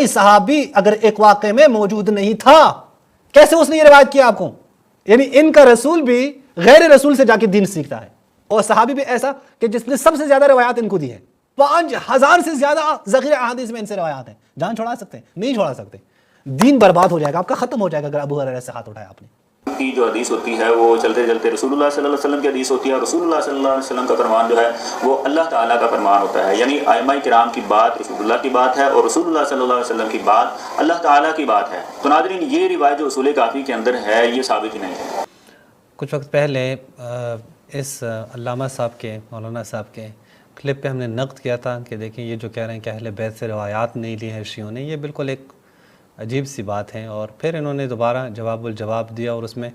کوئی صحابی اگر ایک واقعے میں موجود نہیں تھا، کیسے اس نے یہ روایت کیا آپ کو؟ یعنی ان کا رسول بھی غیر رسول سے جا کے دین سیکھتا ہے، اور صحابی بھی ایسا کہ جس نے سب سے زیادہ روایات ان کو دی ہے، 5000 سے زیادہ ذخیرہ احادیث میں ان سے روایات ہیں۔ جان چھوڑا سکتے ہیں؟ نہیں چھوڑا سکتے۔ دین برباد ہو جائے گا آپ کا، ختم ہو جائے گا اگر ابو ہریرہ سے ہاتھ اٹھایا آپ نے۔ کی جو حدیث ہوتی ہے وہ چلتے چلتے رسول اللہ صلی اللہ علیہ وسلم کی حدیث ہوتی ہے، اور رسول اللہ صلی اللہ علیہ وسلم کا فرمان جو ہے وہ اللہ تعالیٰ کا فرمان ہوتا ہے، یعنی ائمہ کرام کی بات رسول اللہ کی بات ہے، اور رسول اللہ صلی اللہ علیہ وسلم کی بات اللہ تعالیٰ کی بات ہے۔ تو ناظرین، یہ روایت جو اصول کافی کے اندر ہے یہ ثابت ہی نہیں ہے۔ کچھ وقت پہلے اس علامہ صاحب کے، مولانا صاحب کے کلپ پہ ہم نے نقد کیا تھا کہ دیکھیں یہ جو کہہ رہے ہیں کہ اہل بیت سے روایات نہیں لی ہیں شیعوں نے، یہ بالکل ایک عجیب سی بات ہے۔ اور پھر انہوں نے دوبارہ جواب الجواب دیا اور اس میں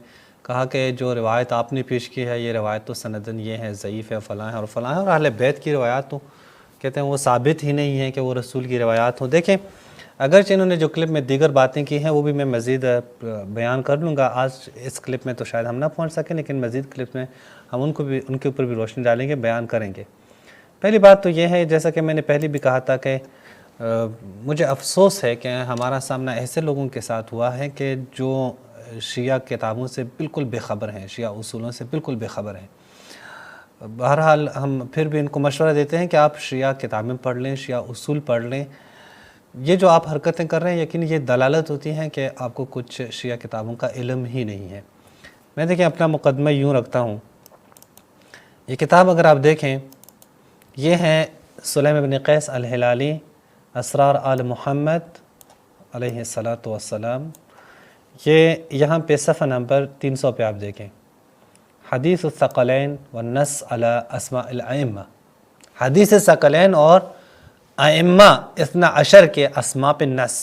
کہا کہ جو روایت آپ نے پیش کی ہے یہ روایت تو سندن یہ ہے، ضعیف ہے، فلاں ہے اور فلاں ہے، اور اہل بیت کی روایات تو کہتے ہیں وہ ثابت ہی نہیں ہے کہ وہ رسول کی روایات ہوں۔ دیکھیں اگرچہ انہوں نے جو کلپ میں دیگر باتیں کی ہیں وہ بھی میں مزید بیان کر لوں گا، آج اس کلپ میں تو شاید ہم نہ پہنچ سکیں، لیکن مزید کلپ میں ہم ان کے اوپر بھی روشنی ڈالیں گے، بیان کریں گے۔ پہلی بات تو یہ ہے، جیسا کہ میں نے پہلے بھی کہا تھا کہ مجھے افسوس ہے کہ ہمارا سامنا ایسے لوگوں کے ساتھ ہوا ہے کہ جو شیعہ کتابوں سے بالکل بے خبر ہیں، شیعہ اصولوں سے بالکل بے خبر ہیں۔ بہرحال ہم پھر بھی ان کو مشورہ دیتے ہیں کہ آپ شیعہ کتابیں پڑھ لیں، شیعہ اصول پڑھ لیں۔ یہ جو آپ حرکتیں کر رہے ہیں یقین یہ دلالت ہوتی ہیں کہ آپ کو کچھ شیعہ کتابوں کا علم ہی نہیں ہے۔ میں دیکھیں اپنا مقدمہ یوں رکھتا ہوں، یہ کتاب اگر آپ دیکھیں یہ ہے سلیم بن قیس الہلالی، اسرار آل محمد علیہ السلام۔ یہ یہاں پہ صفحہ نمبر 300 پہ آپ دیکھیں، حدیث الثقلین والنص علی اسماء الائمہ، حدیث ثقلین اور ائمہ 12 کے اسماء پہ نص۔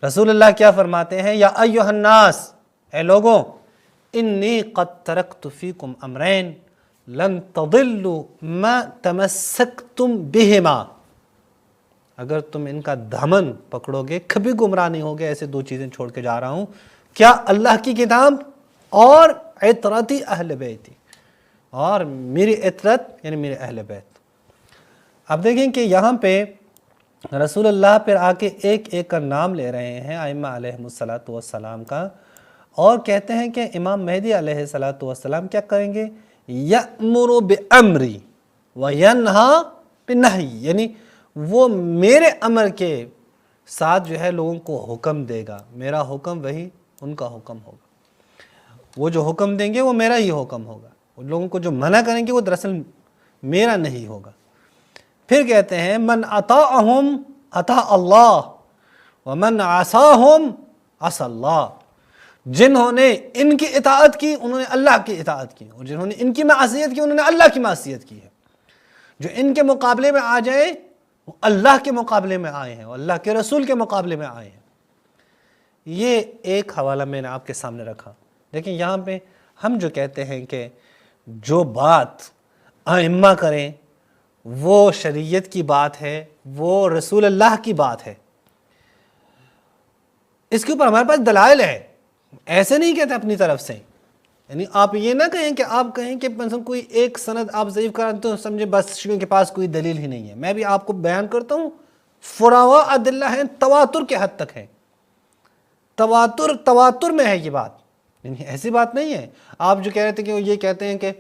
رسول اللہ کیا فرماتے ہیں؟ یا ایھا الناس، اے لوگوں، انی قد ترکت فیکم امرین لن تضلوا ما تمسکتم بہما، اگر تم ان کا دامن پکڑو گے کبھی گمراہ نہیں ہوگے، ایسے 2 چیزیں چھوڑ کے جا رہا ہوں، کیا؟ اللہ کی کتاب اور عطرتی اہل بیتی، اور میری عطرت یعنی میرے اہل بیت۔ اب دیکھیں کہ یہاں پہ رسول اللہ پھر آ کے ایک ایک کا نام لے رہے ہیں ائمہ علیہم السلام کا، اور کہتے ہیں کہ امام مہدی علیہ السلام کیا کریں گے؟ یأمر بامری وینہا بنہی، یعنی وہ میرے امر کے ساتھ جو ہے لوگوں کو حکم دے گا، میرا حکم وہی ان کا حکم ہوگا، وہ جو حکم دیں گے وہ میرا ہی حکم ہوگا، ان لوگوں کو جو منع کریں گے وہ دراصل میرا نہیں ہوگا۔ پھر کہتے ہیں من اطاعہم اطاع اللہ ومن عصاہم عصى اللہ، جنہوں نے ان کی اطاعت کی انہوں نے اللہ کی اطاعت کی، اور جنہوں نے ان کی معصیت کی انہوں نے اللہ کی معصیت کی ہے۔ جو ان کے مقابلے میں آ جائے وہ اللہ کے مقابلے میں آئے ہیں، اور اللہ کے رسول کے مقابلے میں آئے ہیں۔ یہ ایک حوالہ میں نے آپ کے سامنے رکھا۔ لیکن یہاں پہ ہم جو کہتے ہیں کہ جو بات ائمہ کریں وہ شریعت کی بات ہے، وہ رسول اللہ کی بات ہے، اس کے اوپر ہمارے پاس دلائل ہے، ایسے نہیں کہتے اپنی طرف سے۔ یعنی آپ یہ نہ کہیں کہ آپ کہیں کہ مثلا کوئی ایک سند آپ ضعیف کریں تو سمجھے بس شیعوں کے پاس کوئی دلیل ہی نہیں ہے۔ میں بھی آپ کو بیان کرتا ہوں، فراوا ادلہ ہیں، تواتر کے حد تک ہیں، تواتر میں ہے یہ بات، یعنی ایسی بات نہیں ہے۔ آپ جو کہہ رہے تھے کہ وہ یہ کہتے ہیں کہ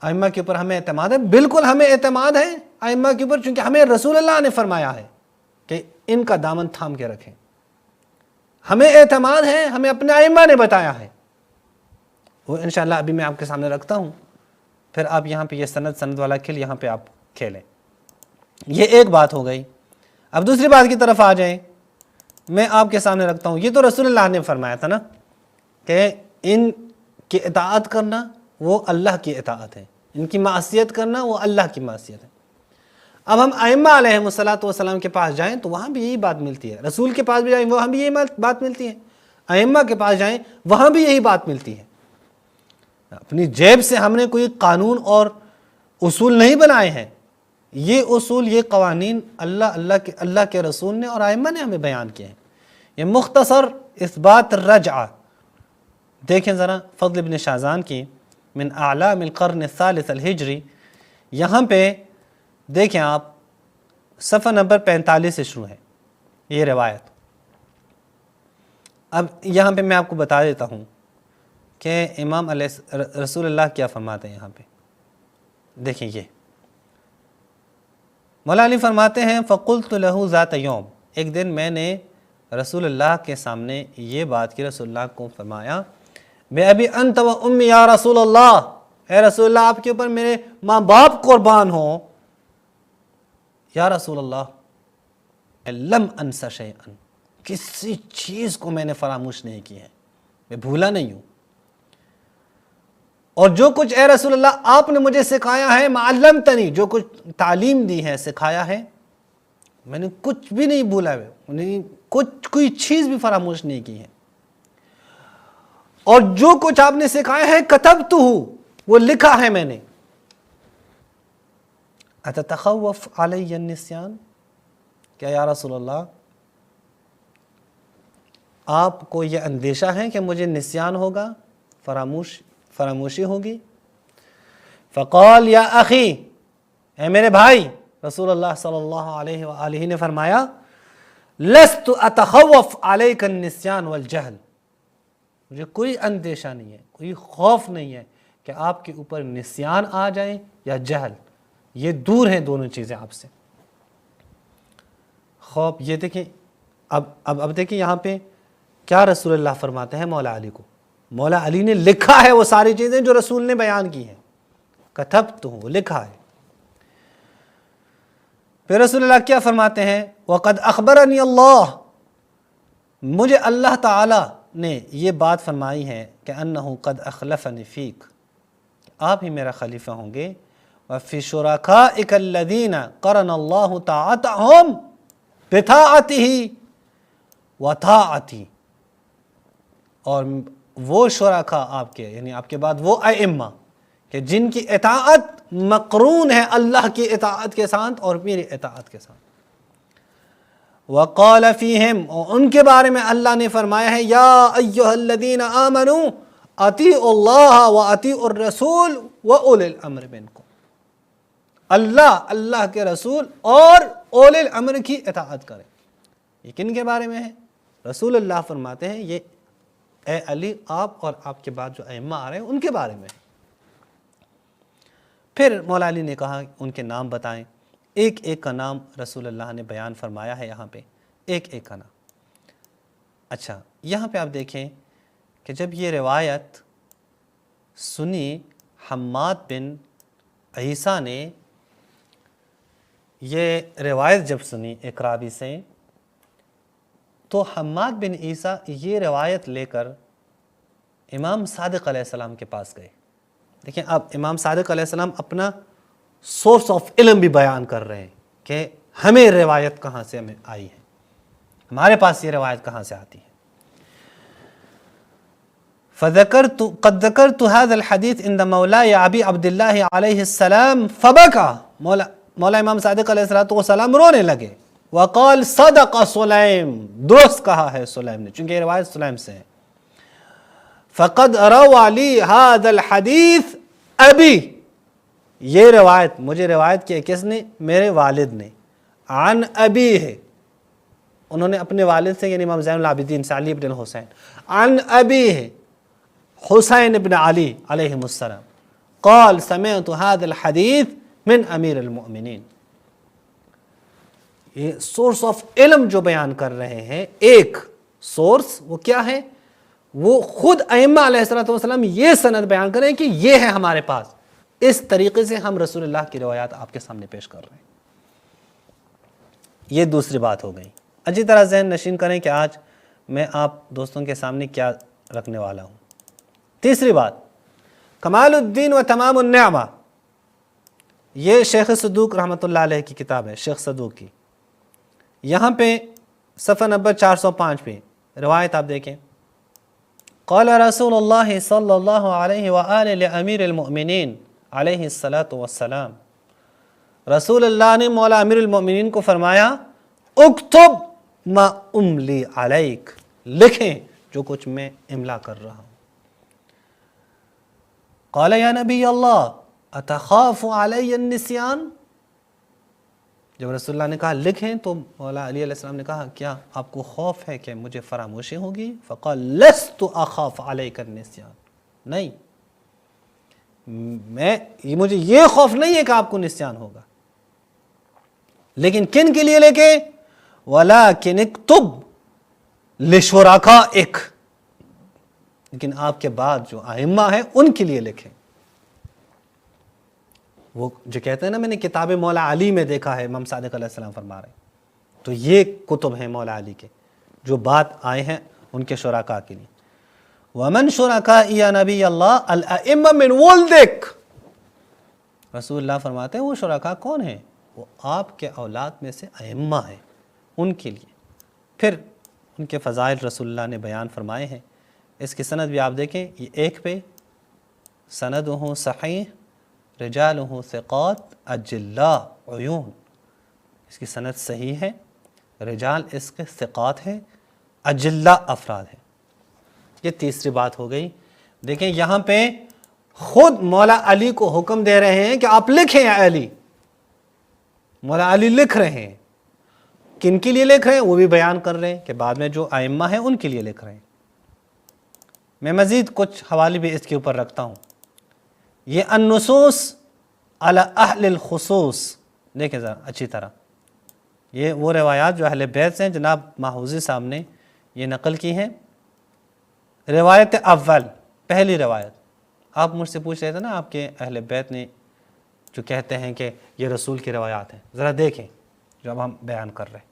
ائمہ کے اوپر ہمیں اعتماد ہے، بالکل ہمیں اعتماد ہے ائمہ کے اوپر، چونکہ ہمیں رسول اللہ نے فرمایا ہے کہ ان کا دامن تھام کے رکھیں۔ ہمیں اعتماد ہے، ہمیں اپنے ائمہ نے بتایا ہے، وہ انشاءاللہ ابھی میں آپ کے سامنے رکھتا ہوں، پھر آپ یہاں پہ یہ سند والا کھیل یہاں پہ آپ کھیلیں۔ یہ ایک بات ہو گئی۔ اب دوسری بات کی طرف آ جائیں، میں آپ کے سامنے رکھتا ہوں، یہ تو رسول اللہ نے فرمایا تھا نا کہ ان کی اطاعت کرنا وہ اللہ کی اطاعت ہے، ان کی معصیت کرنا وہ اللہ کی معصیت ہے۔ اب ہم ائمہ علیہم السلام کے پاس جائیں تو وہاں بھی یہی بات ملتی ہے، رسول کے پاس بھی جائیں وہاں بھی یہی بات ملتی ہے، ائمہ کے پاس جائیں وہاں بھی یہی بات ملتی ہے۔ اپنی جیب سے ہم نے کوئی قانون اور اصول نہیں بنائے ہیں، یہ اصول، یہ قوانین اللہ کے رسول نے اور ائمہ نے ہمیں بیان کیے ہیں۔ یہ مختصر اثبات الرجعہ دیکھیں ذرا، فضل بن شازان کی من اعلام القرن الثالث الہجری، یہاں پہ دیکھیں آپ صفحہ نمبر 45 سے شروع ہے، یہ روایت. اب یہاں پہ میں آپ کو بتا دیتا ہوں کہ امام علیہ رسول اللہ کیا فرماتے ہیں یہاں پہ. دیکھیں یہ مولا علی فرماتے ہیں فَقُلْتُ لَهُ ذَاتَ يَوْمٍ، ایک دن میں نے رسول اللہ کے سامنے یہ بات کی. رسول اللہ کو فرمایا بِأَبِي أَنْتَ وَأُمِّي یا رسول اللہ، اے رسول اللہ آپ کے اوپر میرے ماں باپ قربان ہوں. یا رسول اللہ لم انس شیئا، کسی چیز کو میں نے فراموش نہیں کی ہے، میں بھولا نہیں ہوں. اور جو کچھ اے رسول اللہ آپ نے مجھے سکھایا ہے، معلمتنی، جو کچھ تعلیم دی ہے سکھایا ہے، میں نے کچھ بھی نہیں بھولا ہے، کوئی چیز بھی فراموش نہیں کی ہے. اور جو کچھ آپ نے سکھایا ہے کتبتہ، وہ لکھا ہے میں نے. اتتخوف علی النسیان، کیا یا رسول اللہ آپ کو یہ اندیشہ ہے کہ مجھے نسیان ہوگا، فراموشی ہوگی؟ فقال یا اخی، اے میرے بھائی. رسول اللہ صلی اللہ علیہ وآلہ نے فرمایا لست اتخوف علیک النسیان والجہل، مجھے کوئی اندیشہ نہیں ہے، کوئی خوف نہیں ہے کہ آپ کے اوپر نسیان آ جائیں یا جہل، یہ دور ہیں دونوں چیزیں آپ سے. خوف یہ دیکھیں. اب دیکھیں یہاں پہ کیا رسول اللہ فرماتے ہیں مولا علی کو. مولا علی نے لکھا ہے وہ ساری چیزیں جو رسول نے بیان کی ہیں، کتبتہ، لکھا ہے. پھر رسول اللہ کیا فرماتے ہیں وَقَدْ أَخْبَرَنِي اللَّهُ، مجھے اللہ تعالی نے یہ بات فرمائی ہے کہ انہو قد اخلفنی فیک، آپ ہی میرا خلیفہ ہوں گے. وفی شرکائک الذین قرن اللہ طاعتہم بطاعتہ وطاعتی، اور وہ شرکاء آپ کے، یعنی آپ کے بعد وہ ائمہ کہ جن کی اطاعت مقرون ہے اللہ کی اطاعت کے ساتھ اور میری اطاعت کے ساتھ. وقال فیہم، اور ان کے بارے میں اللہ نے فرمایا ہے یا ایہا الذین آمنوا اطیعوا اللہ واطیعوا الرسول واولی الامر منکم. اللہ کے رسول اور اولی الامر کی اطاعت کریں. یہ کن کے بارے میں ہے؟ رسول اللہ فرماتے ہیں یہ اے علی آپ اور آپ کے بعد جو ائمہ آ رہے ہیں ان کے بارے میں. پھر مولا علی نے کہا ان کے نام بتائیں. ایک ایک کا نام رسول اللہ نے بیان فرمایا ہے یہاں پہ، ایک ایک کا نام. اچھا یہاں پہ آپ دیکھیں کہ جب یہ روایت سنی حماد بن عیسیٰ نے، یہ روایت جب سنی اقرابی سے، تو حماد بن عیسیٰ یہ روایت لے کر امام صادق علیہ السلام کے پاس گئے. دیکھیں اب امام صادق علیہ السلام اپنا سورس آف علم بھی بیان کر رہے ہیں کہ ہمیں روایت کہاں سے ہمیں آئی ہے، ہمارے پاس یہ روایت کہاں سے آتی ہے. قد ذکرت هذا الحديث عند مولاي ابی عبد اللہ علیہ السلام فبكى، مولا امام صادق علیہ السلام رونے لگے. وقال صدق سلیم، درست کہا ہے سلیم نے، چونکہ یہ روایت سلیم سے ہے. فقد روى لي هذا الحديث ابی، یہ روایت مجھے روایت کی کس نے؟ میرے والد نے. عن ابی ہے، انہوں نے اپنے والد سے یعنی امام زین العابدین سے علی بن حسین. عن ابی ہے حسین بن علی علیہ السلام. قال سمعت هذا الحديث من امیر المؤمنین. یہ سورس آف علم جو بیان کر رہے ہیں، ایک سورس وہ کیا ہے؟ وہ خود ائمہ علیہ السلام یہ سند بیان کریں کہ یہ ہے ہمارے پاس. اس طریقے سے ہم رسول اللہ کی روایات آپ کے سامنے پیش کر رہے ہیں. یہ دوسری بات ہو گئی. اچھی طرح ذہن نشین کریں کہ آج میں آپ دوستوں کے سامنے کیا رکھنے والا ہوں. تیسری بات، کمال الدین و تمام النعمہ، یہ شیخ صدوق رحمۃ اللہ علیہ کی کتاب ہے، شیخ صدوق کی. یہاں پہ صفحہ نمبر 405 پہ روایت آپ دیکھیں. قال رسول اللہ صلی اللہ علیہ وآلہ لامیر المؤمنین علیہ الصلاۃ والسلام، رسول اللہ نے مولا امیر المؤمنین کو فرمایا اکتب ما املی علیک، لکھیں جو کچھ میں املا کر رہا ہوں. قال یا نبی اللہ اتخاف علی النسیان، جب رسول اللہ نے کہا لکھیں تو مولا علی علیہ السلام نے کہا کیا آپ کو خوف ہے کہ مجھے فراموشی ہوگی؟ فقال لست اخاف علیک النسیان، نہیں مجھے یہ خوف نہیں ہے کہ آپ کو نسیان ہوگا، لیکن کن کے لیے لکھیں؟ وَلَكِنِ اكْتُبْ لِشُرَكَائِكَ، لیکن آپ کے بعد جو ائمہ ہیں ان کے لیے لکھیں۔ وہ جو کہتے ہیں نا میں نے کتاب مولا علی میں دیکھا ہے، امام صادق علیہ السلام فرما رہے ہیں، تو یہ کتب ہیں مولا علی کے جو بات آئے ہیں ان کے شرکاء کے لیے۔ وَمَنْ شُرَكَائِي يَا نبی اللہ الْأَئِمَّةُ مِنْ وَلْدِكَ، رسول اللہ فرماتے ہیں وہ شرکاء کون ہیں؟ وہ آپ کے اولاد میں سے ائمہ ہیں، ان کے لیے۔ پھر ان کے فضائل رسول اللہ نے بیان فرمائے ہیں، اس کی سند بھی آپ دیکھیں، یہ ایک پہ سندہ صحیح رجالہ ثقات اجلاء عیون، اس کی سند صحیح ہے، رجال اس کے ثقات ہیں، اجلاء افراد ہیں۔ یہ تیسری بات ہو گئی۔ دیکھیں یہاں پہ خود مولا علی کو حکم دے رہے ہیں کہ آپ لکھیں یا علی، مولا علی لکھ رہے ہیں، کن کے لیے لکھ رہے ہیں وہ بھی بیان کر رہے ہیں کہ بعد میں جو ائمہ ہیں ان کے لیے لکھ رہے ہیں۔ میں مزید کچھ حوالے بھی اس کے اوپر رکھتا ہوں۔ یہ النصوص علی اہل الخصوص، دیکھیں ذرا اچھی طرح، یہ وہ روایات جو اہل بیت سے ہیں، جناب ماحوذی صاحب نے یہ نقل کی ہیں۔ روایت اول، پہلی روایت، آپ مجھ سے پوچھ رہے تھے نا آپ کے اہل بیت نے جو کہتے ہیں کہ یہ رسول کی روایات ہیں، ذرا دیکھیں جو اب ہم بیان کر رہے ہیں۔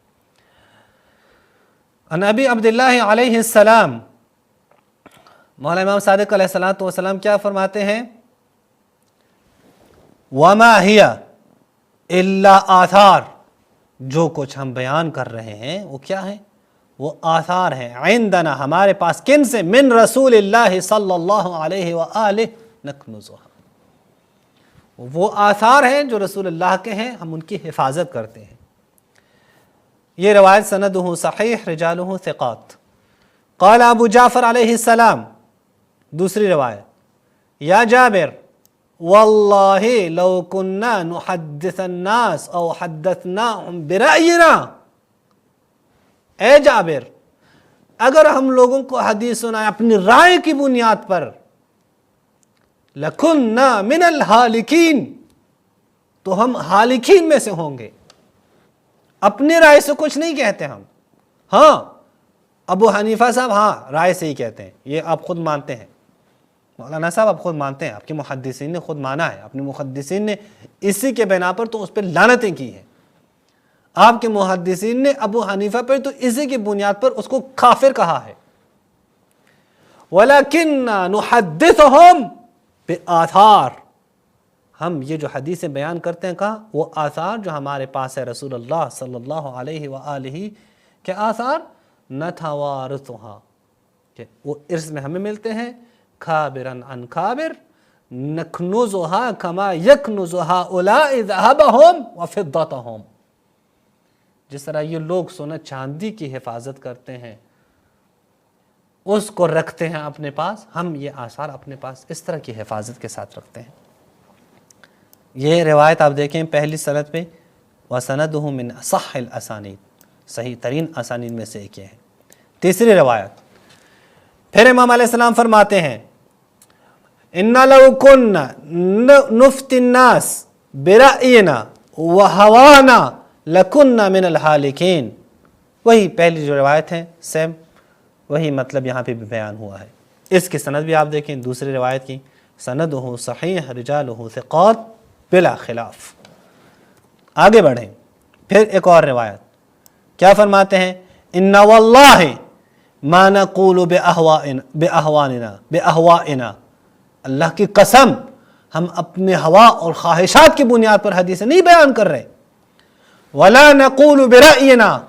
عن ابی عبداللہ علیہ السلام، مولا امام صادق علیہ السلام کیا فرماتے ہیں؟ وَمَا هِيَ إِلَّا آثار، جو کچھ ہم بیان کر رہے ہیں وہ کیا ہے؟ وہ آثار ہیں، عندنا ہمارے پاس، کن سے؟ من رسول اللہ صلی اللہ علیہ وآلہ نکنزها، وہ آثار ہیں جو رسول اللہ کے ہیں، ہم ان کی حفاظت کرتے ہیں۔ یہ روایت سندہ صحیح رجالہ ثقات۔ قال ابو جعفر علیہ السلام، دوسری روایت، یا جابر واللہ لو کننا نحدث الناس او حدثناہم برأینا، اے جابر اگر ہم لوگوں کو حدیث سنائے اپنی رائے کی بنیاد پر، لکننا من الحالکین، تو ہم حالکین میں سے ہوں گے۔ اپنی رائے سے کچھ نہیں کہتے ہم، ہاں ابو حنیفہ صاحب ہاں رائے سے ہی کہتے ہیں، یہ آپ خود مانتے ہیں، مولانا صاحب آپ خود مانتے ہیں، آپ کے محدثین نے خود مانا ہے، اپنے محدثین نے اسی کے بنا پر تو اس پہ لعنتیں کی ہیں، آپ کے محدثین نے ابو حنیفہ پر تو اسی کی بنیاد پر اس کو کافر کہا ہے۔ وَلَكِنَّا نُحَدِّثُهُمْ بِآثار، ہم یہ جو حدیثیں بیان کرتے ہیں کہا وہ آثار جو ہمارے پاس ہے رسول اللہ صلی اللہ علیہ وآلہ کے آثار، نَتَوَارِثُهَا، کہ وہ ارث میں ہمیں ملتے ہیں، کابراً عن کابر، نکنزها کما یکنز هؤلاء ذهبهم وفضتهم، جس طرح یہ لوگ سونا چاندی کی حفاظت کرتے ہیں اس کو رکھتے ہیں اپنے پاس، ہم یہ آثار اپنے پاس اس طرح کی حفاظت کے ساتھ رکھتے ہیں۔ یہ روایت آپ دیکھیں پہلی سند پہ، وَسَنَدُهُ مِنْ أَصَحِّ الْأَسَانِيدِ، صحیح ترین اسانید میں سے ایک یہ ہے۔ تیسری روایت، پھر امام علیہ السلام فرماتے ہیں اِنَّ لَوْ كُنَّا نُفْتِ النَّاسِ بِرَأْيِنَا وَهَوَانَا لَكُنَّا مِنَ الْحَالِكِينَ، وہی پہلی جو روایت ہے سیم وہی مطلب یہاں پہ بھی بیان ہوا ہے۔ اس کی سند بھی آپ دیکھیں دوسری روایت کی، سندہ صحیح رجالہ ثقات بلا خلاف۔ آگے بڑھیں، پھر ایک اور روایت کیا فرماتے ہیں؟ اِنَّ وَاللَّهِ ما نقول بأہوائنا، اللہ کی قسم ہم اپنے ہوا اور خواہشات کی بنیاد پر حدیثیں نہیں بیان کر رہے، ولا نقول برأینا،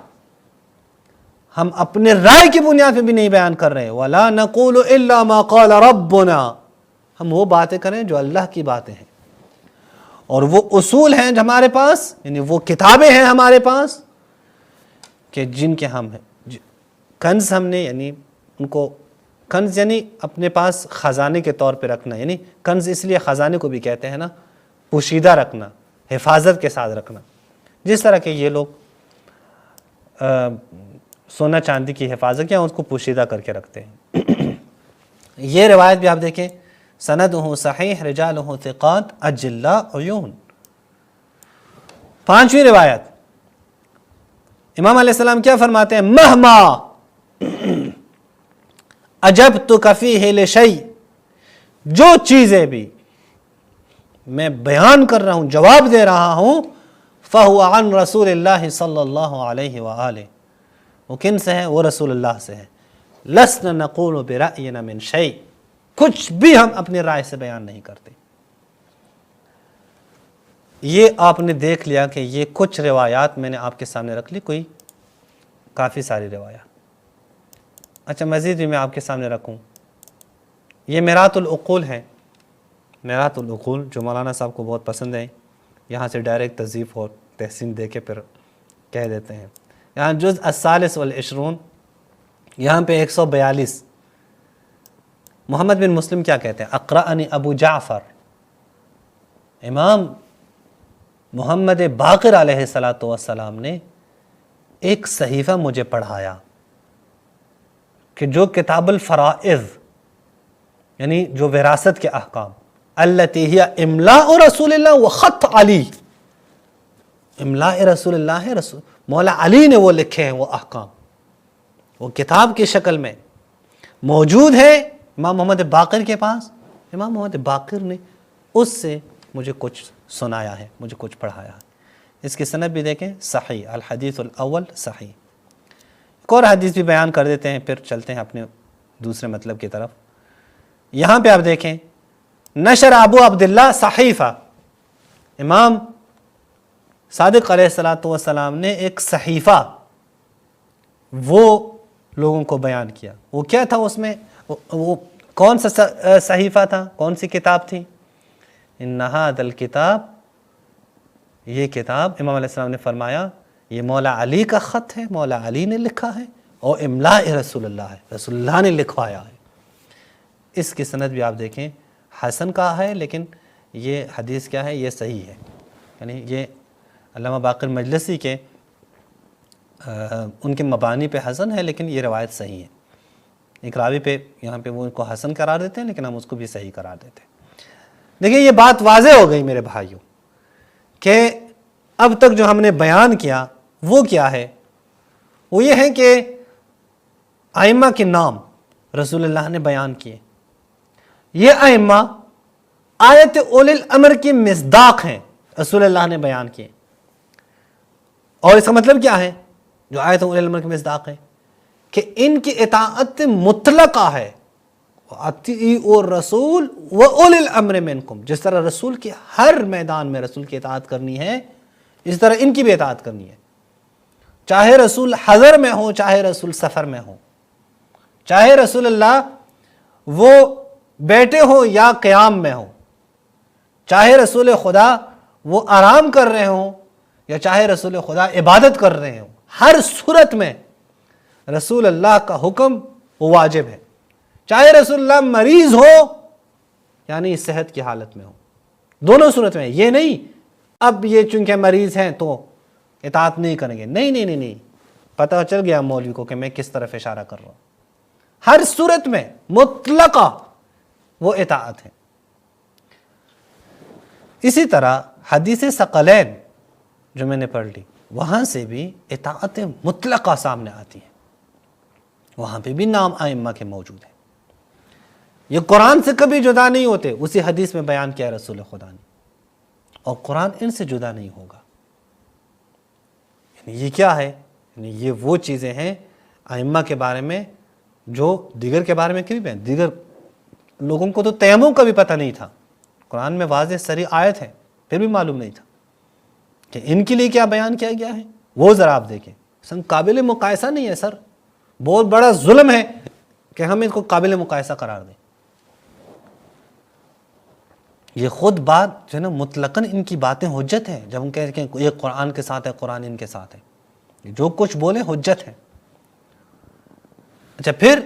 ہم اپنے رائے کی بنیاد پہ بھی نہیں بیان کر رہے، ولا نقول الا ما قال ربنا، ہم وہ باتیں کریں جو اللہ کی باتیں ہیں، اور وہ اصول ہیں جو ہمارے پاس، یعنی وہ کتابیں ہیں ہمارے پاس کہ جن کے ہم ہیں کنز، ہم نے یعنی ان کو کنز یعنی اپنے پاس خزانے کے طور پہ رکھنا، یعنی کنز اس لیے خزانے کو بھی کہتے ہیں نا، پوشیدہ رکھنا، حفاظت کے ساتھ رکھنا، جس طرح کہ یہ لوگ سونا چاندی کی حفاظت یا اس کو پوشیدہ کر کے رکھتے ہیں۔ یہ روایت بھی آپ دیکھیں، سندہ صحیح رجالہ ثقات اجلاء عیون۔ پانچویں روایت، امام علیہ السلام کیا فرماتے ہیں؟ مہما اجبتک فیہ لشیء، جو چیزیں بھی میں بیان کر رہا ہوں، جواب دے رہا ہوں، فہو عن رسول اللہ صلی اللہ علیہ وآلہ، وہ کن سے ہے؟ وہ رسول اللہ سے ہے۔ لسنا نقول برأینا من شیء، کچھ بھی ہم اپنی رائے سے بیان نہیں کرتے۔ یہ آپ نے دیکھ لیا کہ یہ کچھ روایات میں نے آپ کے سامنے رکھ لی، کوئی کافی ساری روایات۔ اچھا مزید بھی میں آپ کے سامنے رکھوں، یہ میرات العقول ہیں، میرات العقول جو مولانا صاحب کو بہت پسند ہیں، یہاں سے ڈائریکٹ تضعیف اور تحسین دے کے پھر کہہ دیتے ہیں۔ یہاں جزء الثالث والعشرون، یہاں پہ 142، محمد بن مسلم کیا کہتے ہیں؟ اقرأنی ابو جعفر، امام محمد باقر علیہ السلام نے ایک صحیفہ مجھے پڑھایا کہ جو کتاب الفرائض، یعنی جو وراثت کے احکام، التی ہی املاء رسول اللہ و خط علی، املاء رسول اللہ ہے، مولا علی نے وہ لکھے ہیں، وہ احکام وہ کتاب کی شکل میں موجود ہے امام محمد باقر کے پاس۔ امام محمد باقر نے اس سے مجھے کچھ سنایا ہے، مجھے کچھ پڑھایا ہے۔ اس کی سند بھی دیکھیں، صحیح، الحدیث الاول صحیح۔ ایک اور حدیث بھی بیان کر دیتے ہیں، پھر چلتے ہیں اپنے دوسرے مطلب کی طرف۔ یہاں پہ آپ دیکھیں، نشر ابو عبداللہ صحیفہ، امام صادق علیہ السلام نے ایک صحیفہ وہ لوگوں کو بیان کیا۔ وہ کیا تھا اس میں؟ وہ کون سا صحیفہ تھا؟ کون سی کتاب تھی؟ ان ھذا الکتاب، یہ کتاب امام علیہ السلام نے فرمایا یہ مولا علی کا خط ہے، مولا علی نے لکھا ہے، اور املاء رسول اللہ ہے، رسول اللہ نے لکھوایا ہے۔ اس کی سند بھی آپ دیکھیں، حسن کا ہے، لیکن یہ حدیث کیا ہے؟ یہ صحیح ہے۔ یعنی یہ علامہ باقر مجلسی کے ان کے مبانی پہ حسن ہے، لیکن یہ روایت صحیح ہے۔ ایک راوی پہ یہاں پہ وہ ان کو حسن قرار دیتے ہیں، لیکن ہم اس کو بھی صحیح قرار دیتے ہیں۔ دیکھیں یہ بات واضح ہو گئی میرے بھائیوں کہ اب تک جو ہم نے بیان کیا وہ کیا ہے؟ وہ یہ ہے کہ ائمہ کے نام رسول اللہ نے بیان کیے۔ یہ ائمہ آیت اولی الامر کی مصداق ہیں، رسول اللہ نے بیان کیے۔ اور اس کا مطلب کیا ہے جو آیت اولی الامر کی مصداق ہے؟ کہ ان کی اطاعت مطلقہ ہے، اطیعوا الرسول واولی الامر منکم، جس طرح رسول کے ہر میدان میں رسول کی اطاعت کرنی ہے، اس طرح ان کی بھی اطاعت کرنی ہے، چاہے رسول حضر میں ہو، چاہے رسول سفر میں ہو، چاہے رسول اللہ وہ بیٹھے ہو یا قیام میں ہو، چاہے رسول خدا وہ آرام کر رہے ہوں یا چاہے رسول خدا عبادت کر رہے ہوں، ہر صورت میں رسول اللہ کا حکم وہ واجب ہے، چاہے رسول اللہ مریض ہو یعنی صحت کی حالت میں ہو، دونوں صورت میں۔ یہ نہیں اب یہ چونکہ مریض ہیں تو اطاعت نہیں کریں گے، نہیں نہیں نہیں نہیں، پتہ چل گیا مولوی کو کہ میں کس طرف اشارہ کر رہا ہوں۔ ہر صورت میں مطلقہ وہ اطاعت ہے۔ اسی طرح حدیث ثقلین جو میں نے پڑھ لی، وہاں سے بھی اطاعت مطلقہ سامنے آتی ہے، وہاں پہ بھی نام ائمہ کے موجود ہیں۔ یہ قرآن سے کبھی جدا نہیں ہوتے، اسی حدیث میں بیان کیا رسول خدا نے، اور قرآن ان سے جدا نہیں ہوگا۔ یعنی یہ کیا ہے؟ یعنی یہ وہ چیزیں ہیں ائمہ کے بارے میں جو دیگر کے بارے میں کیوں بیان، دیگر لوگوں کو تو تیمم کا بھی پتہ نہیں تھا، قرآن میں واضح صریح آیت ہے پھر بھی معلوم نہیں تھا کہ ان کے لیے کیا بیان کیا گیا ہے۔ وہ ذرا آپ دیکھیں، قابل مقایسہ نہیں ہے سر، بہت بڑا ظلم ہے کہ ہم اس کو قابل مقایسہ قرار دیں۔ یہ خود بات جو ہے نا مطلقاً ان کی باتیں حجت ہیں، جب ہم کہتے ہیں کہ یہ قرآن کے ساتھ ہے، قرآن ان کے ساتھ ہے، جو کچھ بولیں حجت ہے۔ اچھا پھر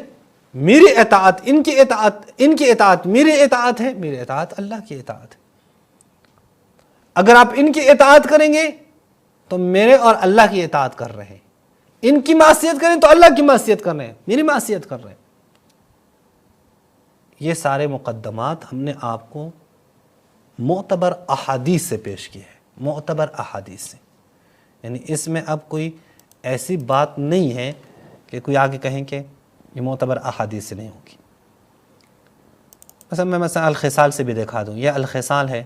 میری اطاعت ان کی اطاعت، ان کی اطاعت میری اطاعت ہے، میری اطاعت اللہ کی اطاعت ہے۔ اگر آپ ان کی اطاعت کریں گے تو میرے اور اللہ کی اطاعت کر رہے ہیں، ان کی معصیت کریں تو اللہ کی معصیت کر رہے ہیں، میری معصیت کر رہے ہیں۔ یہ سارے مقدمات ہم نے آپ کو معتبر احادیث سے پیش کیے ہیں، معتبر احادیث سے، یعنی اس میں اب کوئی ایسی بات نہیں ہے کہ کوئی آگے کہیں کہ یہ معتبر احادیث سے نہیں ہوگی۔ مثلا الخصال سے بھی دکھا دوں، یہ الخصال ہے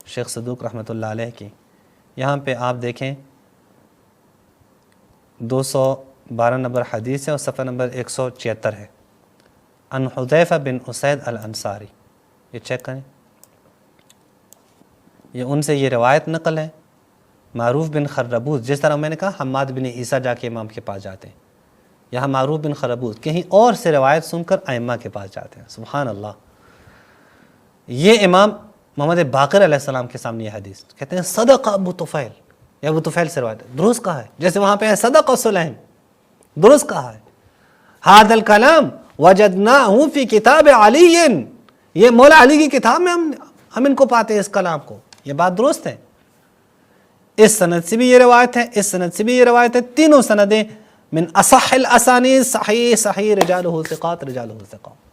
شیخ صدوق رحمۃ اللہ علیہ کی، یہاں پہ آپ دیکھیں 212 نمبر حدیث ہے اور صفحہ نمبر 176 ہے، عن حذیفہ بن اسید الانصاری، یہ چیک کریں، یہ ان سے یہ روایت نقل ہے۔ معروف بن خربوز، جس طرح میں نے کہا حماد بن عیسیٰ جا کے امام کے پاس جاتے ہیں، یہاں معروف بن خربوز کہیں اور سے روایت سن کر ائمہ کے پاس جاتے ہیں، سبحان اللہ۔ یہ امام محمد باقر علیہ السلام کے سامنے یہ حدیث کہتے ہیں صدق ابو طفیل، یا ابو طفیل سے روایت ہے، درست کہا ہے، جیسے وہاں پہ ہے صدق سلیم، درست کہا ہے۔ ھذا الکلام وجدناہ فی کتاب علی، یہ مولا علی کی کتاب میں ہم ان کو پاتے ہیں، اس کلام کو، یہ بات درست ہے۔ اس سند سے بھی یہ روایت ہے، اس سند سے بھی یہ روایت ہے، تینوں سندیں من اصح الاسانید، صحیح صحیح، رجالہ ثقات رجالہ ثقات۔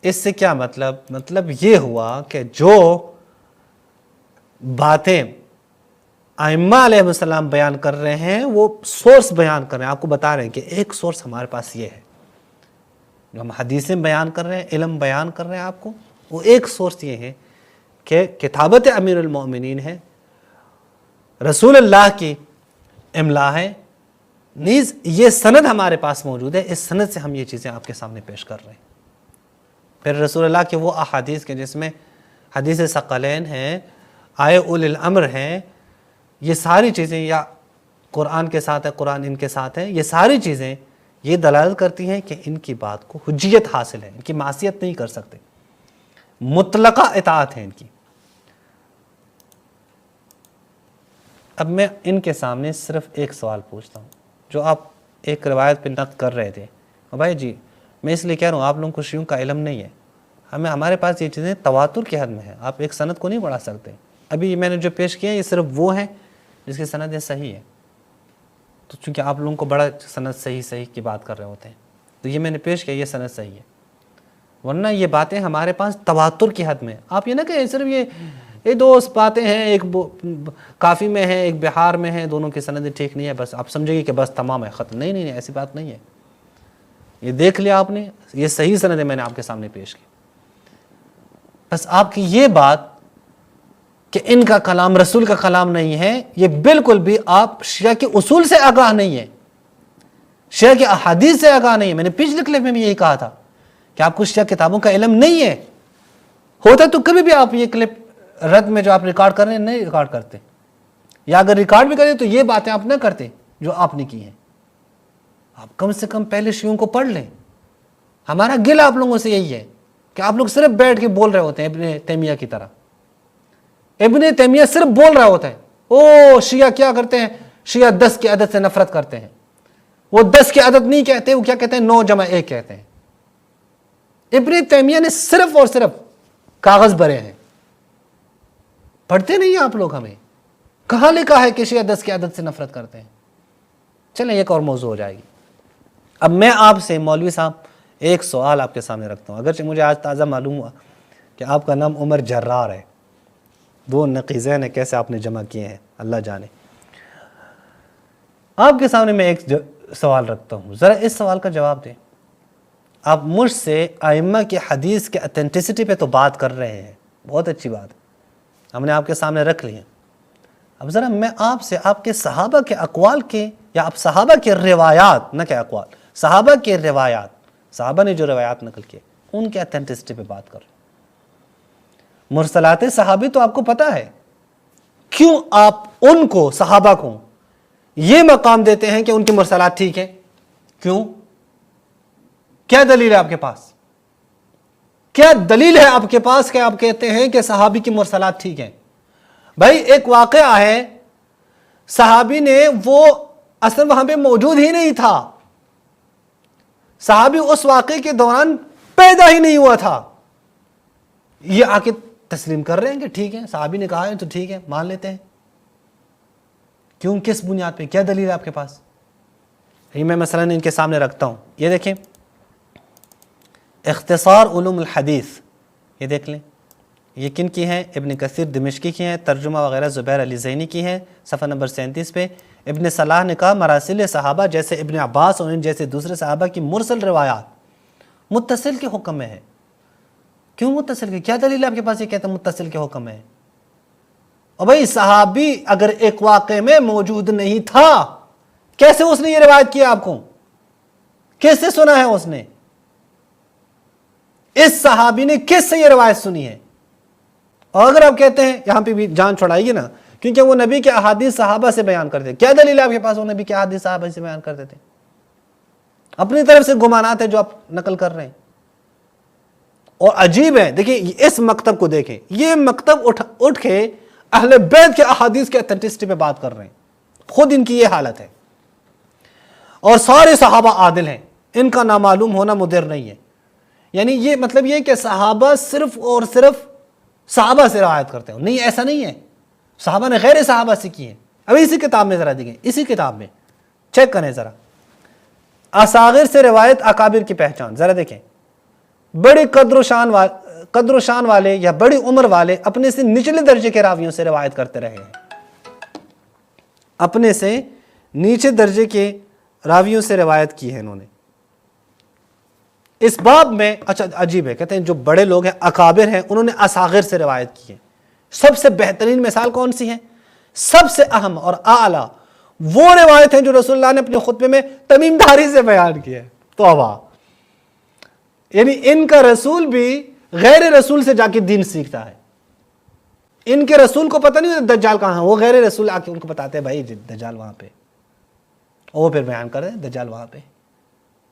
اس سے کیا مطلب یہ ہوا کہ جو باتیں ائمہ علیہ السلام بیان کر رہے ہیں وہ سورس بیان کر رہے ہیں، آپ کو بتا رہے ہیں کہ ایک سورس ہمارے پاس یہ ہے، جو ہم حدیثیں بیان کر رہے ہیں، علم بیان کر رہے ہیں آپ کو، وہ ایک سورس یہ ہے کہ کتابت امیر المؤمنین ہے، رسول اللہ کی املا ہے، نیز یہ سند ہمارے پاس موجود ہے، اس سند سے ہم یہ چیزیں آپ کے سامنے پیش کر رہے ہیں۔ پھر رسول اللہ کے وہ احادیث کے جس میں حدیث ثقلین ہیں، آئے اولی الامر ہیں، یہ ساری چیزیں، یا قرآن کے ساتھ ہے، قرآن ان کے ساتھ ہے، یہ ساری چیزیں یہ دلالت کرتی ہیں کہ ان کی بات کو حجیت حاصل ہے، ان کی معصیت نہیں کر سکتے، مطلقہ اطاعت ہے ان کی۔ اب میں ان کے سامنے صرف ایک سوال پوچھتا ہوں، جو آپ ایک روایت پہ نقد کر رہے تھے، بھائی جی میں اس لیے کہہ رہا ہوں آپ لوگوں کو شیعوں کا علم نہیں ہے، ہمارے پاس یہ چیزیں تواتر کی حد میں ہیں، آپ ایک سند کو نہیں بڑھا سکتے۔ ابھی میں نے جو پیش کیا یہ صرف وہ ہیں جس کی سند صحیح ہے، تو چونکہ آپ لوگوں کو بڑا سند صحیح کی بات کر رہے ہوتے ہیں، تو یہ میں نے پیش کیا یہ سند صحیح ہے، ورنہ یہ باتیں ہمارے پاس تواتر کی حد میں۔ آپ یہ نہ کہ صرف یہ دو باتیں ہیں، ایک کافی میں ہے ایک بہار میں ہے، دونوں کی سندیں ٹھیک نہیں ہے، بس آپ سمجھے گی کہ بس تمام ہے، ختم۔ نہیں، ایسی بات نہیں ہے، یہ دیکھ لیا آپ نے، یہ صحیح سندیں میں نے آپ کے سامنے پیش کی۔ بس آپ کی یہ بات کہ ان کا کلام رسول کا کلام نہیں ہے، یہ بالکل بھی آپ شیعہ کے اصول سے آگاہ نہیں ہے، شیعہ کے احادیث سے آگاہ نہیں ہے۔ میں نے پچھلے کلپ میں بھی یہی کہا تھا کہ آپ کو شیعہ کتابوں کا علم نہیں ہے، ہوتا تو کبھی بھی آپ یہ کلپ رد میں جو آپ ریکارڈ کر رہے ہیں نہیں ریکارڈ کرتے، یا اگر ریکارڈ بھی کریں تو یہ باتیں آپ نہ کرتے جو آپ نے کی ہیں۔ آپ کم سے کم پہلے شیعوں کو پڑھ لیں۔ ہمارا گل آپ لوگوں سے یہی ہے کہ آپ لوگ صرف بیٹھ کے بول رہے ہوتے ہیں ابن تیمیہ کی طرح۔ ابن تیمیہ صرف بول رہا ہوتا ہے، او شیعہ کیا کرتے ہیں، شیعہ 10 کی عدد سے نفرت کرتے ہیں، وہ 10 کی عدد نہیں کہتے، وہ کیا کہتے ہیں 9 جمع 1 کہتے ہیں۔ ابن تیمیہ نے صرف اور صرف کاغذ بھرے ہیں، پڑھتے نہیں ہیں آپ لوگ۔ ہمیں کہاں لکھا ہے کہ شیعہ 10 کی عدد سے نفرت کرتے ہیں؟ چلیں ایک اور موضوع ہو جائے گی۔ اب میں آپ سے مولوی صاحب ایک سوال آپ کے سامنے رکھتا ہوں، اگرچہ مجھے آج تازہ معلوم ہوا کہ آپ کا نام عمر جرار ہے، 2 نقیزین ہیں، کیسے آپ نے جمع کیے ہیں اللہ جانے۔ آپ کے سامنے میں ایک سوال رکھتا ہوں، ذرا اس سوال کا جواب دیں۔ آپ مجھ سے ائمہ کی حدیث کے اتھینٹسٹی پہ تو بات کر رہے ہیں، بہت اچھی بات ہے، ہم نے آپ کے سامنے رکھ لی ہیں۔ اب ذرا میں آپ سے آپ کے صحابہ کے اقوال کے، یا آپ صحابہ کے روایات، نہ کہ اقوال، صحابہ کے روایات، صحابہ نے جو روایات نقل کیے ان کے اتھینٹسٹی پہ بات کر رہے ہیں۔ مرسلات صحابی تو آپ کو پتا ہے، کیوں آپ ان کو، صحابہ کو یہ مقام دیتے ہیں کہ ان کی مرسلات ٹھیک ہیں؟ کیوں؟ کیا دلیل ہے آپ کے پاس؟ کیا دلیل ہے آپ کے پاس کہ آپ کہتے ہیں کہ صحابی کی مرسلات ٹھیک ہیں؟ بھائی ایک واقعہ ہے، صحابی نے وہ اصل وہاں پہ موجود ہی نہیں تھا، صحابی اس واقعے کے دوران پیدا ہی نہیں ہوا تھا، یہ آ کے تسلیم کر رہے ہیں کہ ٹھیک ہے صحابی نے کہا ہے تو ٹھیک ہے مان لیتے ہیں۔ کیوں؟ کس بنیاد پہ؟ کیا دلیل ہے آپ کے پاس؟ یہ میں مثلاً ان کے سامنے رکھتا ہوں، یہ دیکھیں اختصار علوم الحدیث، یہ دیکھ لیں، یہ کن کی ہیں؟ ابن کثیر دمشقی کی ہیں، ترجمہ وغیرہ زبیر علی زینی کی ہیں، صفحہ نمبر 37 پہ۔ ابن صلاح نے کہا مراسل صحابہ جیسے ابن عباس اور ان جیسے دوسرے صحابہ کی مرسل روایات متصل کے حکم میں ہے۔ کیوں متصل کے؟ کیا دلیل ہے آپ کے پاس یہ کہتے ہیں متصل کے حکم میں ہے؟ اور بھائی صحابی اگر ایک واقعے میں موجود نہیں تھا، کیسے اس نے یہ روایت کیا آپ کو؟ کیسے سنا ہے اس نے؟ اس صحابی نے کس سے یہ روایت سنی ہے؟ اور اگر آپ کہتے ہیں یہاں پہ بھی جان چھڑائیے نا، کیونکہ وہ نبی کے احادیث صحابہ سے بیان کرتے، کیا دلیل ہے آپ کے پاس وہ نبی کے احادیث صحابہ سے بیان کرتے تھے؟ اپنی طرف سے گمانات ہے جو آپ نقل کر رہے ہیں۔ اور عجیب ہے، دیکھیں اس مکتب کو دیکھیں، یہ مکتب اٹھ کے اہل بیت کے احادیث کے اتھینٹسٹی پہ بات کر رہے ہیں، خود ان کی یہ حالت ہے۔ اور سارے صحابہ عادل ہیں، ان کا نامعلوم ہونا مدر نہیں ہے۔ یعنی یہ مطلب یہ کہ صحابہ صرف اور صرف صحابہ سے روایت کرتے ہیں، نہیں، ایسا نہیں ہے، صحابہ نے غیر صحابہ سے کی ہے۔ ابھی اسی کتاب میں ذرا دیکھیں، اسی کتاب میں چیک کریں ذرا، اصاغر سے روایت اکابر کی پہچان، ذرا دیکھیں، بڑی قدر و شان والے یا بڑی عمر والے اپنے سے نچلے درجے کے راویوں سے روایت کرتے رہے ہیں، اپنے سے نیچے درجے کے راویوں سے روایت کی ہے انہوں نے۔ اس باب میں اچھا عجیب ہے، کہتے ہیں جو بڑے لوگ ہیں اکابر ہیں انہوں نے اصاغر سے روایت کی ہے۔ سب سے بہترین مثال کون سی ہے؟ سب سے اہم اور اعلیٰ وہ روایت ہیں جو رسول اللہ نے اپنے خطبے میں تمیم داری سے بیان کی ہے۔ توبہ! یعنی ان کا رسول بھی غیر رسول سے جا کے دین سیکھتا ہے۔ ان کے رسول کو پتہ نہیں ہوتا دجال کہاں ہے، وہ غیر رسول آ کے ان کو بتاتے ہیں بھائی دجال وہاں پہ، وہ پھر بیان کر رہے ہیں دجال وہاں پہ۔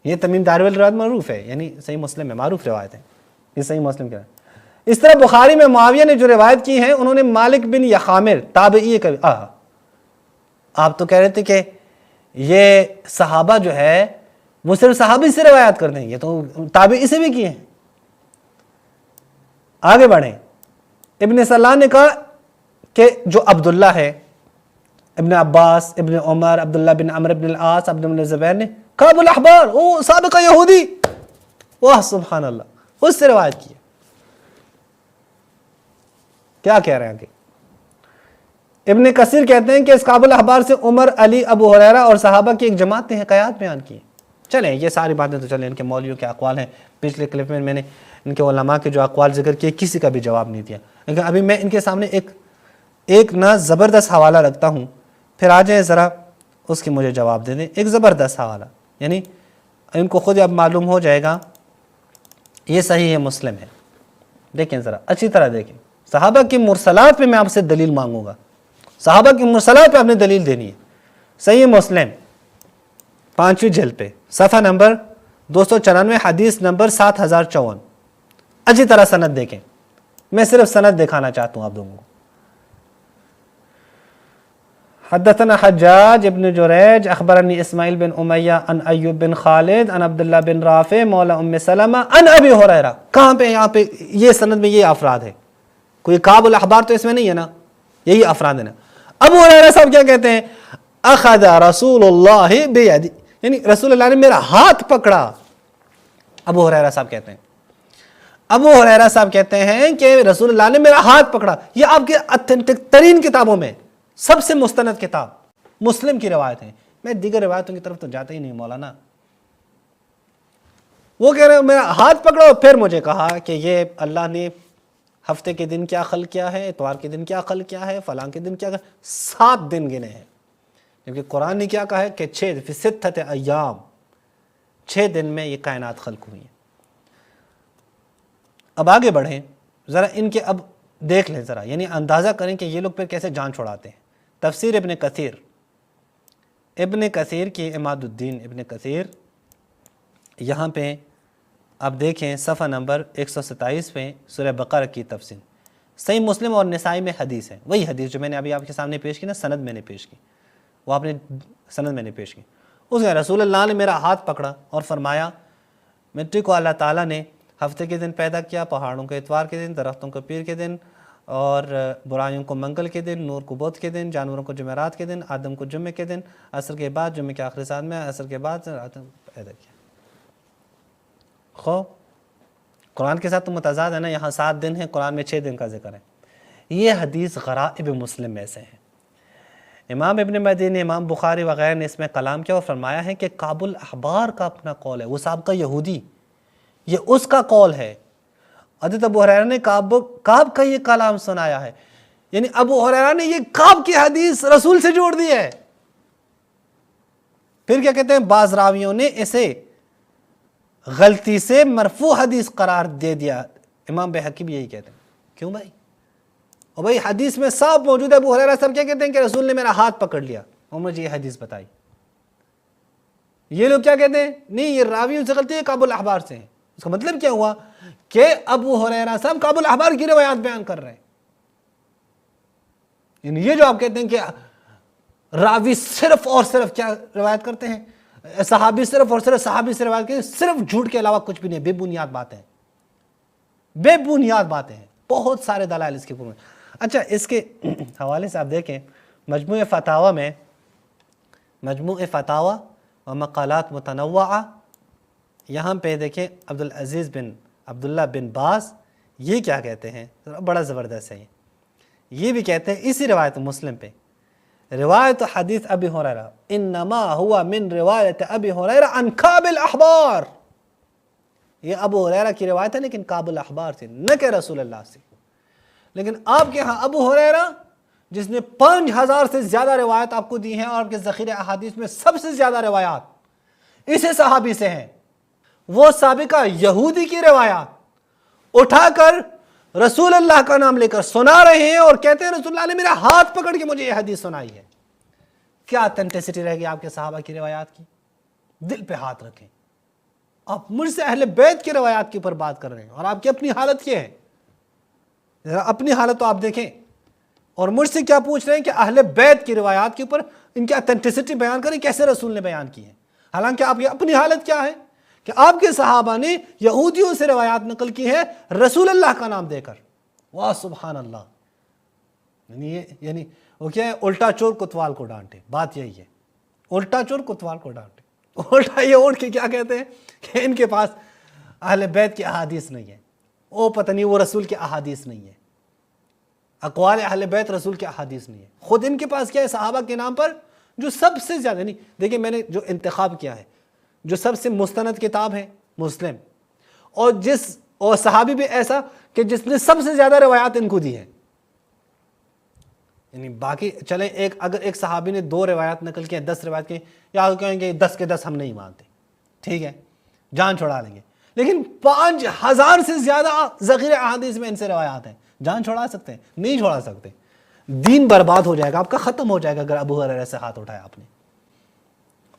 یہ تمیم داری والی روایت معروف ہے، یعنی صحیح مسلم میں معروف روایت ہے، یہ صحیح مسلم کا ہے۔ اس طرح بخاری میں معاویہ نے جو روایت کی ہیں انہوں نے مالک بن یخامر تابعی کا، آپ تو کہہ رہے تھے کہ یہ صحابہ جو ہے وہ صرف صحابی سے روایت کرتے ہیں، یہ تو تابعی سے بھی کی ہیں۔ آگے بڑھیں، ابن صلاح نے کہا کہ جو عبداللہ ہے، ابن عباس، ابن عمر، عبداللہ بن عمر بن العاص، عبد بن زبیر نے کعب الاحبار، وہ سابقہ یہودی، واہ سبحان اللہ، اس سے روایت کی ہے۔ کیا کہہ رہے ہیں کہ ابن کثیر کہتے ہیں کہ اس کعب الاحبار سے عمر، علی، ابو ہریرہ اور صحابہ کی ایک جماعت نے حکایات بیان کی۔ چلیں یہ ساری باتیں تو چلیں، ان کے مولویوں کے اقوال ہیں، پچھلے کلپ میں نے ان کے علماء کے جو اقوال ذکر کیے کسی کا بھی جواب نہیں دیا، لیکن ابھی میں ان کے سامنے ایک نہ زبردست حوالہ رکھتا ہوں، پھر آ جائیں ذرا اس کی مجھے جواب دے دیں۔ ایک زبردست حوالہ، یعنی ان کو خود اب معلوم ہو جائے گا یہ صحیح ہے مسلم ہے۔ دیکھیں ذرا اچھی طرح دیکھیں، صحابہ کی مرسلات پہ میں آپ سے دلیل مانگوں گا، صحابہ کی مرسلات پہ آپ نے دلیل دینی ہے۔ صحیح مسلم 5ویں جلد پہ صفحہ نمبر 294 حدیث نمبر 7054، اچھی طرح سند دیکھیں، میں صرف سند دکھانا چاہتا ہوں آپ لوگوں کو۔ حدثنا حجاج ابن جریج اخبرنی اسماعیل بن امیہ عن ایوب بن خالد عن عبداللہ بن رافع مولا ام سلمہ عن ابی ہریرہ۔ کہاں پہ؟ یہاں پہ یہ سند میں یہ افراد ہے، کوئی کعب الاحبار تو اس میں نہیں ہے نا، یہی افراد ہے نا۔ ابو ہریرہ صاحب کیا کہتے ہیں؟ اخذ رسول اللہ بیدی، یعنی رسول اللہ نے میرا ہاتھ پکڑا۔ ابو ہریرہ صاحب کہتے ہیں، ابو ہریرہ صاحب کہتے ہیں کہ رسول اللہ نے میرا ہاتھ پکڑا۔ یہ آپ کے اتھینٹک ترین کتابوں میں سب سے مستند کتاب مسلم کی روایت ہے۔ میں دیگر روایتوں کی طرف تو جاتا ہی نہیں مولانا۔ وہ کہہ رہے ہیں میرا ہاتھ پکڑا اور پھر مجھے کہا کہ یہ اللہ نے ہفتے کے دن کیا خلق کیا ہے، اتوار کے دن کیا خلق کیا ہے، فلاں کے دن کیا، 7 دن گنے ہیں، جبکہ قرآن نے کیا کہا ہے کہ 6 فی 6 ایام، 6 دن میں یہ کائنات خلق ہوئی ہیں۔ اب آگے بڑھیں ذرا، ان کے اب دیکھ لیں ذرا، یعنی اندازہ کریں کہ یہ لوگ پھر کیسے جان چھوڑاتے ہیں۔ تفسیر ابن کثیر کی عماد الدین ابن کثیر، یہاں پہ آپ دیکھیں صفحہ نمبر 127 پہ سورہ بقرہ کی تفسیر۔ صحیح مسلم اور نسائی میں حدیث ہے، وہی حدیث جو میں نے ابھی آپ کے سامنے پیش کی نا، سند میں نے پیش کی، وہ آپ نے سند میں نے پیش کی۔ اس میں رسول اللہ نے میرا ہاتھ پکڑا اور فرمایا مٹی کو اللہ تعالیٰ نے ہفتے کے دن پیدا کیا، پہاڑوں کے اتوار کے دن، درختوں کو پیر کے دن، اور برائیوں کو منگل کے دن، نور کو بدھ کے دن، جانوروں کو جمعرات کے دن، آدم کو جمعے کے دن، عصر کے بعد جمعے کے آخری ساتھ میں، عصر کے بعد آدم پیدا کیا۔ خو قرآن کے ساتھ تو متضاد ہے نا، یہاں 7 دن ہیں، قرآن میں 6 دن کا ذکر ہے۔ یہ حدیث غرائب مسلم میں سے ہے۔ امام ابن مدینی، امام بخاری وغیرہ نے اس میں کلام کیا اور فرمایا ہے کہ کعب الاحبار کا اپنا قول ہے، وہ سابقہ یہودی، یہ اس کا قول ہے۔ حضرت ابو ہریرہ نے کعب کا یہ کلام سنایا ہے، یعنی ابو ہریرہ نے یہ کعب کی حدیث رسول سے جوڑ دی ہے۔ پھر کیا کہتے ہیں، بعض راویوں نے اسے غلطی سے مرفوع حدیث قرار دے دیا، امام بہقی بھی یہی کہتے ہیں۔ کیوں بھائی؟ اور بھائی حدیث میں صاف موجود ہے، ابو ہریرہ صاحب کیا کہتے ہیں کہ رسول نے میرا ہاتھ پکڑ لیا اور مجھے یہ حدیث بتائی۔ یہ لوگ کیا کہتے ہیں، نہیں یہ راویوں سے غلطی ہے، کعب الاحبار سے ہے۔ اس کا مطلب کیا ہوا کہ ابو ہریرہ صاحب کعب الاحبار کی روایات بیان کر رہے ہیں۔ یعنی یہ جو آپ کہتے ہیں کہ راوی صرف اور صرف کیا روایت کرتے ہیں، صحابی صرف اور صرف صحابی سے روایت کرتے ہیں، صرف جھوٹ کے علاوہ کچھ بھی نہیں، بے بنیاد باتیں ہیں، بے بنیاد باتیں ہیں، بہت سارے دلائل اس کے اوپر۔ اچھا اس کے حوالے سے آپ دیکھیں مجموع فتاوی میں، مجموع فتاوی و مقالات متنوعہ، یہاں پہ دیکھیں عبدالعزیز بن عبداللہ بن باز یہ کیا کہتے ہیں، بڑا زبردست ہے یہ بھی کہتے ہیں اسی روایت مسلم پہ، روایت حدیث ابی ہریرہ انما ہوا من روایت ابی ہریرہ عن کعب الاحبار، یہ ابو ہریرہ کی روایت ہے لیکن کعب الاحبار سے، نہ کہ رسول اللہ سے۔ لیکن آپ کے ہاں ابو ہریرہ جس نے 5000 سے زیادہ روایت آپ کو دی ہیں، اور آپ کے ذخیرہ احادیث میں سب سے زیادہ روایات اسے صحابی سے ہیں، وہ سابقہ یہودی کی روایات اٹھا کر رسول اللہ کا نام لے کر سنا رہے ہیں اور کہتے ہیں رسول اللہ نے میرا ہاتھ پکڑ کے مجھے یہ حدیث سنائی ہے۔ کیا اتھینٹسٹی رہے گی آپ کے صحابہ کی روایات کی؟ دل پہ ہاتھ رکھیں، آپ مجھ سے اہل بیت کی روایات کے اوپر بات کر رہے ہیں اور آپ کی اپنی حالت کیا ہے، اپنی حالت تو آپ دیکھیں، اور مجھ سے کیا پوچھ رہے ہیں کہ اہل بیت کی روایات کے اوپر ان کی اتھینٹسٹی بیان کریں، کیسے رسول نے بیان کی ہے، حالانکہ آپ کی اپنی حالت کیا ہے کہ آپ کے صحابہ نے یہودیوں سے روایات نقل کی ہے رسول اللہ کا نام دے کر۔ واہ سبحان اللہ، یعنی وہ کیا ہے، الٹا چور کوتوال کو ڈانٹے، بات یہی ہے، الٹا چور کوتوال کو ڈانٹے، الٹا یہ اٹھ کے کیا کہتے ہیں کہ ان کے پاس اہل بیت کی احادیث نہیں ہے، وہ پتہ نہیں وہ رسول کی احادیث نہیں ہے، اقوال اہل بیت رسول کی احادیث نہیں ہے، خود ان کے پاس کیا ہے صحابہ کے نام پر جو سب سے زیادہ، نہیں دیکھیں میں نے جو انتخاب کیا ہے، جو سب سے مستند کتاب ہے مسلم، اور صحابی بھی ایسا کہ جس نے سب سے زیادہ روایات ان کو دی ہے، یعنی باقی چلیں اگر ایک صحابی نے 2 روایات نقل کی ہیں، 10 روایت کی، یا کہیں گے 10 کے 10 ہم نہیں مانتے، ٹھیک ہے جان چھوڑا لیں گے، لیکن 5000 سے زیادہ ذخیرہ احادیث میں ان سے روایات ہیں، جان چھوڑا سکتے ہیں؟ نہیں چھوڑا سکتے، دین برباد ہو جائے گا آپ کا، ختم ہو جائے گا اگر ابو ہریرہ سے ہاتھ اٹھایا آپ نے۔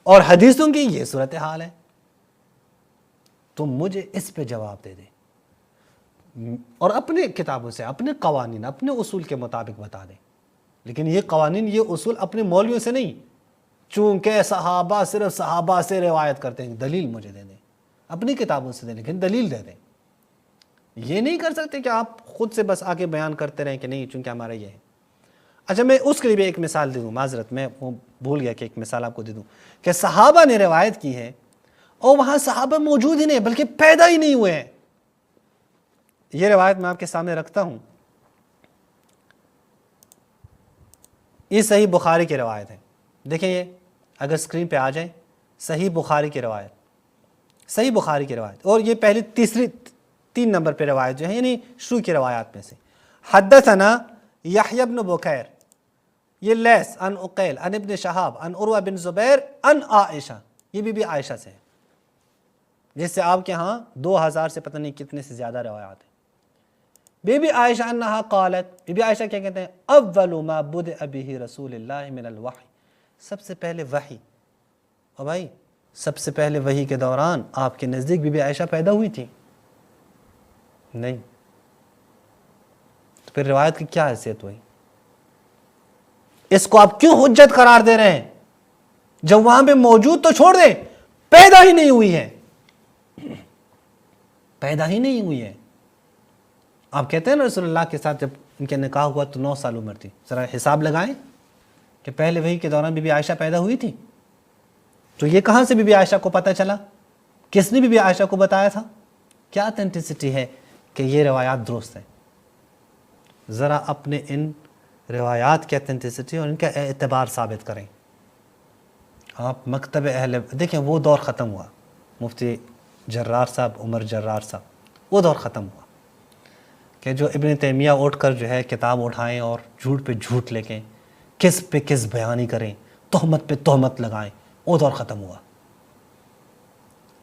اور حدیثوں کی یہ صورتحال ہے، تو مجھے اس پہ جواب دے دیں اور اپنے کتابوں سے اپنے قوانین اپنے اصول کے مطابق بتا دیں، لیکن یہ قوانین یہ اصول اپنے مولویوں سے نہیں، چونکہ صحابہ صرف صحابہ سے روایت کرتے ہیں، دلیل مجھے دے دیں، اپنی کتابوں سے دیں لیکن دلیل دے دیں۔ یہ نہیں کر سکتے کہ آپ خود سے بس آگے بیان کرتے رہیں کہ نہیں چونکہ ہمارا یہ ہے۔ اچھا میں اس کے لیے بھی ایک مثال دے دوں، معذرت میں وہ بھول گیا کہ ایک مثال آپ کو دے دوں کہ صحابہ نے روایت کی ہے اور وہاں صحابہ موجود ہی نہیں بلکہ پیدا ہی نہیں ہوئے ہیں۔ یہ روایت میں آپ کے سامنے رکھتا ہوں، یہ صحیح بخاری کی روایت ہے، دیکھیں یہ اگر سکرین پہ آ جائے، صحیح بخاری کی روایت، صحیح بخاری کی روایت، اور یہ پہلی 3 نمبر پہ روایت جو ہے یعنی شروع کی روایات میں سے، حدثنا یحیی بن بکیر، یہ لیس عن عقیل عن ابن شہاب عن عروہ بن زبیر عن عائشہ، یہ بی بی عائشہ سے ہے، جس سے آپ کے ہاں 2000 سے پتہ نہیں کتنے سے زیادہ روایات ہیں۔ بی بی عائشہ انہا قالت، بی بی عائشہ کیا کہتے ہیں، اول ما بدأ به رسول اللہ من الوحی، سب سے پہلے وحی، اور بھائی سب سے پہلے وحی کے دوران آپ کے نزدیک بی بی عائشہ پیدا ہوئی تھی؟ نہیں، تو پھر روایت کی کیا حیثیت ہوئی؟ اس کو آپ کیوں حجت قرار دے رہے ہیں جب وہاں پہ موجود تو چھوڑ دیں، پیدا ہی نہیں ہوئی ہے، پیدا ہی نہیں ہوئی ہے۔ آپ کہتے ہیں نا رسول اللہ کے ساتھ جب ان کے نکاح ہوا تو 9 سال عمر تھی. ذرا حساب لگائیں کہ پہلے وحی کے دوران بی بی عائشہ پیدا ہوئی تھی. تو یہ کہاں سے بی بی عائشہ کو پتہ چلا؟ کس نے بی بی عائشہ کو بتایا تھا؟ کیا اتھینٹسٹی ہے کہ یہ روایات درست ہیں؟ ذرا اپنے ان روایات کی اتھینٹسٹی اور ان کا اعتبار ثابت کریں. آپ مکتب اہل دیکھیں وہ دور ختم ہوا، مفتی جرار صاحب، عمر جرار صاحب، وہ دور ختم ہوا کہ جو ابن تیمیہ اٹھ کر جو ہے کتاب اٹھائیں اور جھوٹ پہ جھوٹ لے کے کس پہ کس بیانی کریں، تہمت پہ تہمت لگائیں، وہ دور ختم ہوا.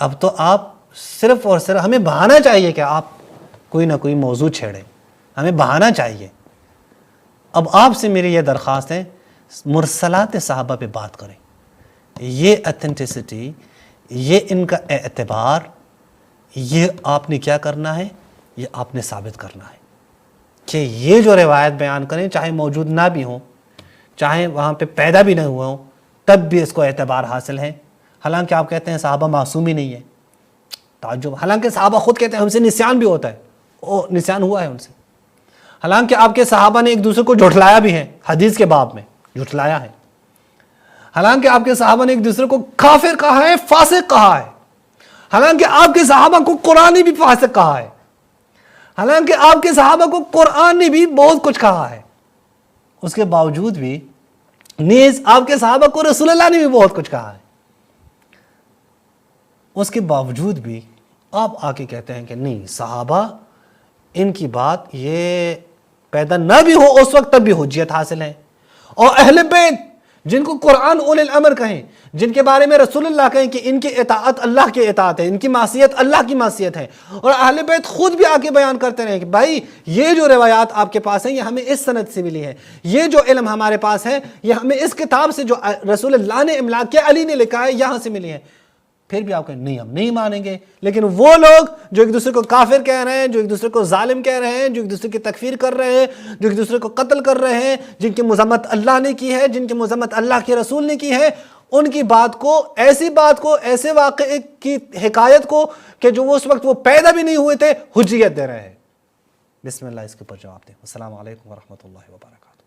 اب تو آپ صرف اور صرف ہمیں بہانا چاہیے کہ آپ کوئی نہ کوئی موضوع چھیڑیں، ہمیں بہانا چاہیے. اب آپ سے میری یہ درخواست ہے، مرسلات صحابہ پہ بات کریں. یہ اتھینٹسٹی، یہ ان کا اعتبار، یہ آپ نے کیا کرنا ہے؟ یہ آپ نے ثابت کرنا ہے کہ یہ جو روایت بیان کریں، چاہے موجود نہ بھی ہوں، چاہے وہاں پہ پیدا بھی نہ ہوئے ہوں، تب بھی اس کو اعتبار حاصل ہے. حالانکہ آپ کہتے ہیں صحابہ معصوم ہی نہیں ہے. تعجب، حالانکہ صحابہ خود کہتے ہیں ہم سے نسیان بھی ہوتا ہے، او نسیان ہوا ہے ان سے. حالانکہ آپ کے صحابہ نے ایک دوسرے کو جھٹلایا بھی ہے، حدیث کے باب میں جھٹلایا ہے. حالانکہ آپ کے صحابہ نے ایک دوسرے کو کافر کہا ہے، فاسق کہا ہے. حالانکہ آپ کے صحابہ کو قرآن نے بھی فاسق کہا ہے. حالانکہ آپ کے صحابہ کو قرآن نے بھی بہت کچھ کہا ہے. اس کے باوجود بھی نیز آپ کے صحابہ کو رسول اللہ نے بھی بہت کچھ کہا ہے. اس کے باوجود بھی آپ آ کے کہتے ہیں کہ نہیں، صحابہ ان کی بات یہ پیدا نہ بھی ہو اس وقت تب بھی حجیت حاصل ہے. اور اہل بیت جن کو قرآن اولی الامر کہیں، جن کے بارے میں رسول اللہ کہیں کہ ان کی اطاعت اللہ کی اطاعت ہے، ان کی معصیت اللہ کی معصیت ہے، اور اہل بیت خود بھی آ کے بیان کرتے رہے کہ بھائی یہ جو روایات آپ کے پاس ہیں یہ ہمیں اس سند سے ملی ہے، یہ جو علم ہمارے پاس ہے یہ ہمیں اس کتاب سے جو رسول اللہ نے املا کیا، علی نے لکھا ہے، یہاں سے ملی ہے. پھر بھی آپ کہیں نہیں ہم نہیں مانیں گے. لیکن وہ لوگ جو ایک دوسرے کو کافر کہہ رہے ہیں، جو ایک دوسرے کو ظالم کہہ رہے ہیں، جو ایک دوسرے کی تکفیر کر رہے ہیں، جو ایک دوسرے کو قتل کر رہے ہیں، جن کی مذمت اللہ نے کی ہے، جن کی مذمت اللہ کے رسول نے کی ہے، ان کی بات کو، ایسی بات کو، ایسے واقعے کی حکایت کو کہ جو اس وقت وہ پیدا بھی نہیں ہوئے تھے، حجیت دے رہے ہیں. بسم اللہ اس کے اوپر جواب دیں. السلام علیکم ورحمۃ اللہ وبرکاتہ.